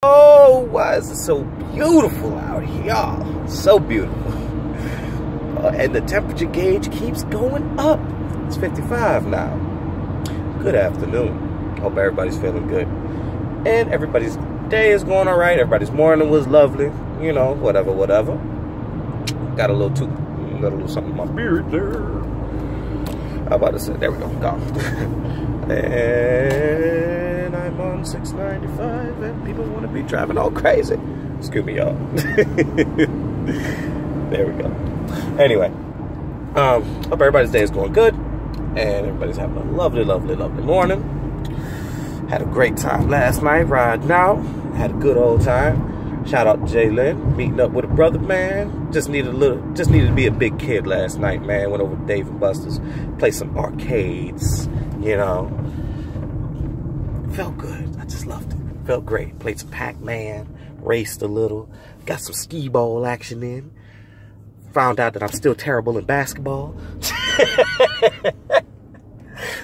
Oh, why is it so beautiful out here, y'all? So beautiful. And the temperature gauge keeps going up. It's 55 now. Good afternoon. Hope everybody's feeling good. And everybody's day is going all right. Everybody's morning was lovely. You know, whatever. Got a little something in my beard there. How about to say, there we go, gone. And I'm on 695 and people want to be driving all crazy. Excuse me, y'all. There we go. Anyway, hope everybody's day is going good and everybody's having a lovely morning. Had a great time last night riding out. Had a good old time. Shout out to Jalen, meeting up with a brother, man. Just needed to be a big kid last night, man. Went over to Dave and Buster's, played some arcades, you know. Felt good. I just loved it. Felt great. Played some Pac-Man, raced a little, got some skee ball action in. Found out that I'm still terrible in basketball.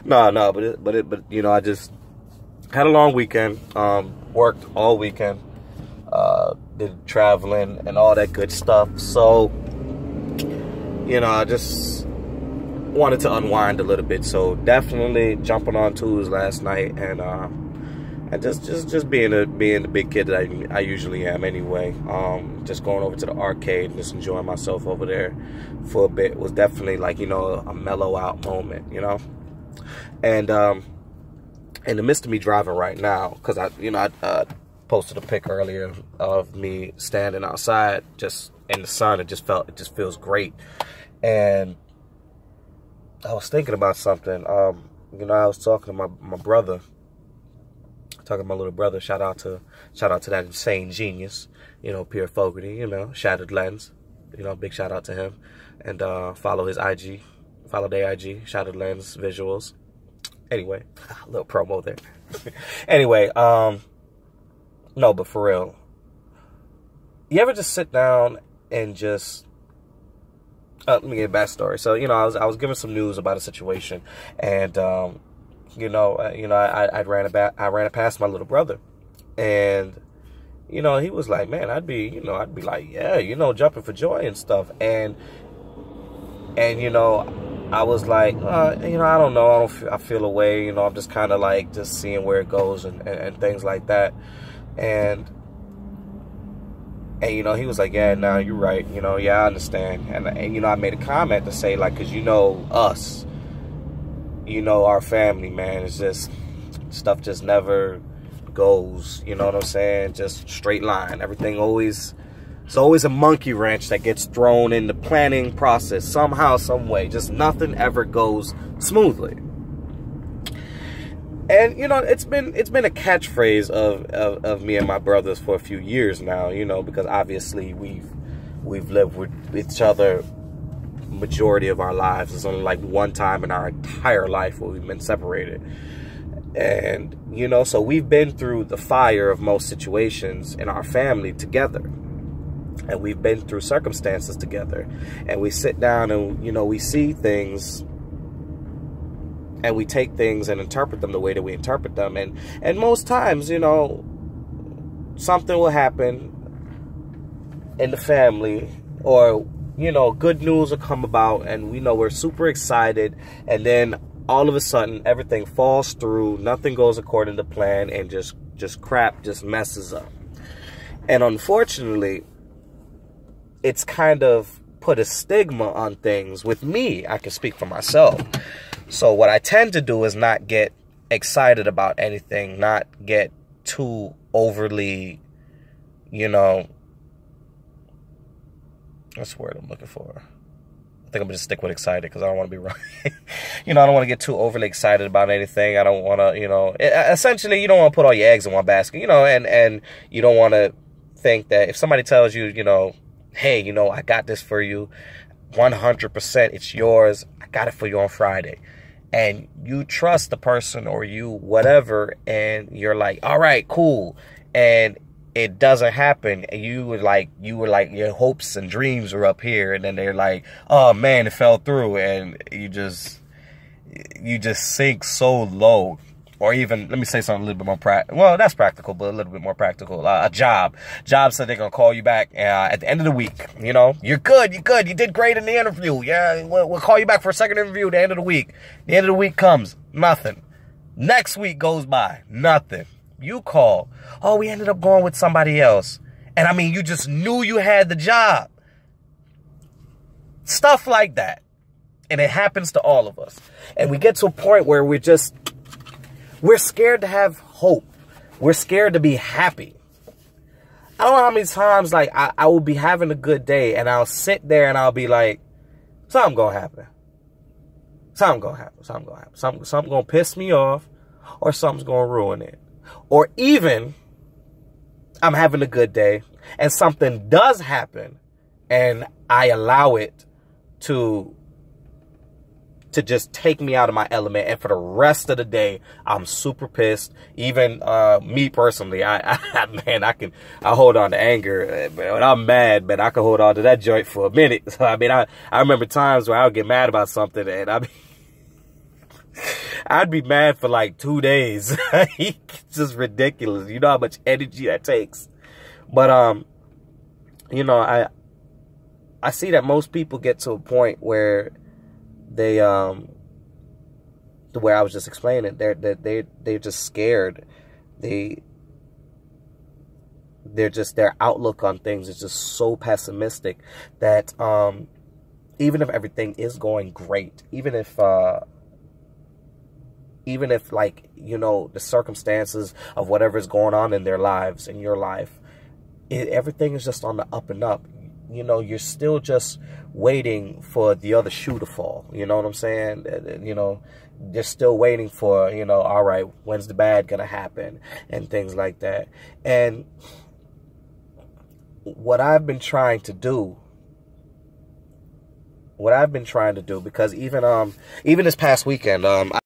No, but you know, I just had a long weekend. Worked all weekend. Did traveling and all that good stuff. So, you know, I just wanted to unwind a little bit. So definitely jumping on tools last night and just being the big kid that I usually am anyway. Just going over to the arcade and just enjoying myself over there for a bit was definitely like, you know, a mellow out moment, you know. And in the midst of me driving right now, because I posted a pic earlier of me standing outside just in the sun. It just feels great. And I was thinking about something. You know, I was talking to my brother, talking to my little brother. Shout out to that insane genius, you know, Pierre Fogarty, you know, Shattered Lens, you know, big shout out to him. And follow his IG, follow their IG, Shattered Lens Visuals. Anyway, a little promo there. Anyway, no, but for real, you ever just sit down and just, let me get a backstory. So, you know, I was given some news about a situation, and, I ran it past my little brother, and, you know, he was like, man, I'd be like, yeah, you know, jumping for joy and stuff. And, you know, I was like, you know, I don't know. I feel away, you know, I'm just kind of like just seeing where it goes and things like that. And you know, he was like, yeah, no, you're right. You know, yeah, I understand. And you know, I made a comment to say, like, because you know us, you know, our family, man, it's just, stuff just never goes, you know what I'm saying? Just straight line. Everything it's always a monkey wrench that gets thrown in the planning process somehow, some way. Just nothing ever goes smoothly. And, you know, it's been a catchphrase of me and my brothers for a few years now, you know, because obviously we've lived with each other majority of our lives. There's only like one time in our entire life where we've been separated. And, you know, so we've been through the fire of most situations in our family together. And we've been through circumstances together. And we sit down and, you know, we see things and we take things and interpret them the way that we interpret them. And most times, you know, something will happen in the family, or, you know, good news will come about and we know we're super excited. And then all of a sudden, everything falls through. Nothing goes according to plan, and just crap just messes up. And unfortunately, it's kind of put a stigma on things. With me, I can speak for myself. So what I tend to do is not get excited about anything, not get too overly, you know, what's the word I'm looking for? I think I'm going to stick with excited because I don't want to be wrong. You know, I don't want to get too overly excited about anything. I don't want to, you know, essentially you don't want to put all your eggs in one basket, you know, and you don't want to think that if somebody tells you, you know, hey, you know, I got this for you, 100%, it's yours, I got it for you on Friday. And you trust the person or you whatever, and you're like, all right, cool. And it doesn't happen. And you were like, your hopes and dreams were up here. And then they're like, oh man, it fell through. And you just sink so low. or even, let me say something a little bit more practical. Well, that's practical, but a little bit more practical. A job. Job said they're going to call you back at the end of the week. You know, you're good. You did great in the interview. Yeah, we'll call you back for a second interview at the end of the week. The end of the week comes, nothing. Next week goes by, nothing. You call. Oh, we ended up going with somebody else. And I mean, you just knew you had the job. Stuff like that. And it happens to all of us. And we get to a point where we're scared to have hope. We're scared to be happy. I don't know how many times, like, I will be having a good day and I'll sit there and I'll be like, something gonna happen. Something gonna happen. Something gonna happen. Something gonna piss me off, or something's gonna ruin it. Or even I'm having a good day and something does happen and I allow it to just take me out of my element, and for the rest of the day I'm super pissed. Even me personally, I hold on to anger. When I'm mad, but I can hold on to that joint for a minute. So I mean, I remember times where I would get mad about something and I'd be mad for like 2 days. It's just ridiculous. You know how much energy that takes. But you know, I see that most people get to a point where they the way I was just explaining, they're just scared. They're just, their outlook on things is just so pessimistic that even if everything is going great, even if like, you know, the circumstances of whatever is going on in their lives, in your life, everything is just on the up and up. You know, you're still just waiting for the other shoe to fall. You know what I'm saying? You know, they're still waiting for, you know, all right, when's the bad gonna happen and things like that. And what I've been trying to do, because even this past weekend,